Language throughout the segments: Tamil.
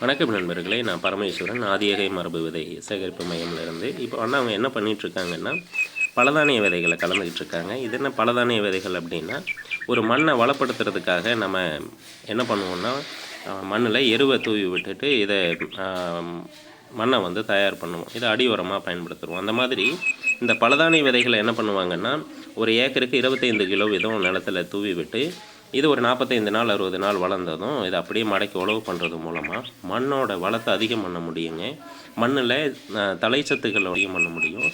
வணக்கம் நண்பர்களே, நான் பரமேஸ்வரன், ஆதியகை மரபு விதை சேகரிப்பு மையம்லேருந்து. இப்போ அவங்க என்ன பண்ணிகிட்ருக்காங்கன்னா, பலதானிய விதைகளை கலந்துக்கிட்டு இருக்காங்க. இது என்ன பலதானிய விதைகள் அப்படின்னா, ஒரு மண்ணை வளப்படுத்துறதுக்காக நம்ம என்ன பண்ணுவோம்னா, மண்ணில் எருவை தூவி விட்டுட்டு இதை மண்ணை தயார் பண்ணுவோம். இதை அடி உரமாக பயன்படுத்துவோம். அந்த மாதிரி இந்த பலதானிய விதைகளை என்ன பண்ணுவாங்கன்னா, ஒரு ஏக்கருக்கு 25 கிலோ வீதம் நிலத்தில் தூவி விட்டு, இது ஒரு 45 நாள் 60 நாள் வளர்ந்ததும் இதை அப்படியே மடக்கி உழவு பண்ணுறது மூலமாக மண்ணோட வளத்தை அதிகம் பண்ண முடியுங்க. மண்ணில் தழைச்சத்துக்களை அதிகம் பண்ண முடியும்.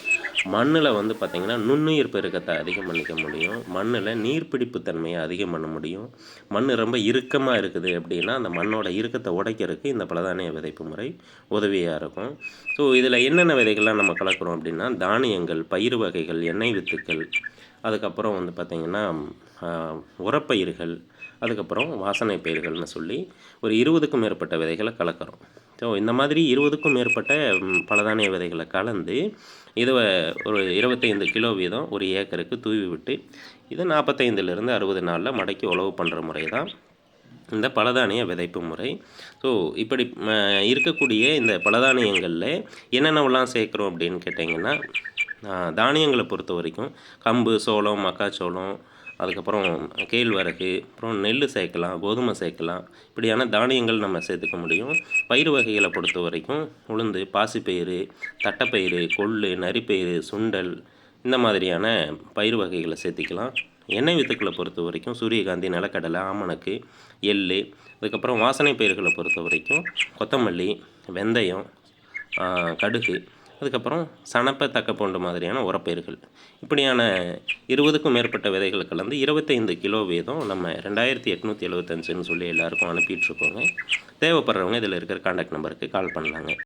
மண்ணில் பார்த்திங்கன்னா நுண்ணுயிர் பெருக்கத்தை அதிகம் பண்ணிக்க முடியும். மண்ணில் நீர்பிடிப்பு தன்மையை அதிகம் பண்ண முடியும். மண் ரொம்ப இறுக்கமாக இருக்குது அப்படின்னா அந்த மண்ணோட இறுக்கத்தை உடைக்கிறதுக்கு இந்த பலதானிய விதைப்பு முறை உதவியாக இருக்கும். ஸோ இதில் என்னென்ன விதைகள்லாம் நம்ம கலக்கிறோம் அப்படின்னா, தானியங்கள், பயிர் வகைகள், எண்ணெய் வித்துக்கள், அதுக்கப்புறம் பார்த்திங்கன்னா உரப்பயிர்கள், அதுக்கப்புறம் வாசனை பயிர்கள்னு சொல்லி ஒரு 20க்கும் மேற்பட்ட விதைகளை கலக்கிறோம். ஸோ இந்த மாதிரி 20க்கும் மேற்பட்ட பலதானிய விதைகளை கலந்து இதை ஒரு 25 கிலோ வீதம் ஒரு ஏக்கருக்கு தூவி விட்டு இதை 45லேருந்து 60 நாளில் மடக்கி உழவு பண்ணுற முறை தான் இந்த பலதானிய விதைப்பு முறை. ஸோ இப்படி இருக்கக்கூடிய இந்த பலதானியங்களில் என்னென்னவெல்லாம் சேர்க்குறோம் அப்படின்னு கேட்டிங்கன்னா, தானியங்களை பொறுத்த வரைக்கும் கம்பு, சோளம், மக்காச்சோளம், அதுக்கப்புறம் கேழ்வரகு, அப்புறம் நெல் சேர்க்கலாம், கோதுமை சேர்க்கலாம். இப்படியான தானியங்கள் நம்ம சேர்த்துக்க முடியும். பயிர் வகைகளை பொறுத்த வரைக்கும் உளுந்து, பாசிப்பயிறு, தட்டைப்பயிறு, கொள்ளு, நரிப்பயிறு, சுண்டல், இந்த மாதிரியான பயிர் வகைகளை சேர்த்திக்கலாம். எண்ணெய் வித்துக்களை பொறுத்த வரைக்கும் சூரியகாந்தி, நிலக்கடலை, ஆமணக்கு, எள், அதுக்கப்புறம் வாசனை பயிர்களை பொறுத்த வரைக்கும் கொத்தமல்லி, வெந்தயம், கடுகு, அதுக்கப்புறம் சணப்பை, தக்கப்பூண்டு மாதிரியான உரப்பயிர்கள். இப்படியான 20க்கும் மேற்பட்ட விதைகளை கலந்து 25 கிலோ வீதம் நம்ம 2875ன்னு சொல்லி எல்லாருக்கும் அனுப்பிட்டுருக்கோங்க. தேவைப்படுறவங்க இதில் இருக்கிற கான்டாக்ட் நம்பருக்கு கால் பண்ணலாங்க.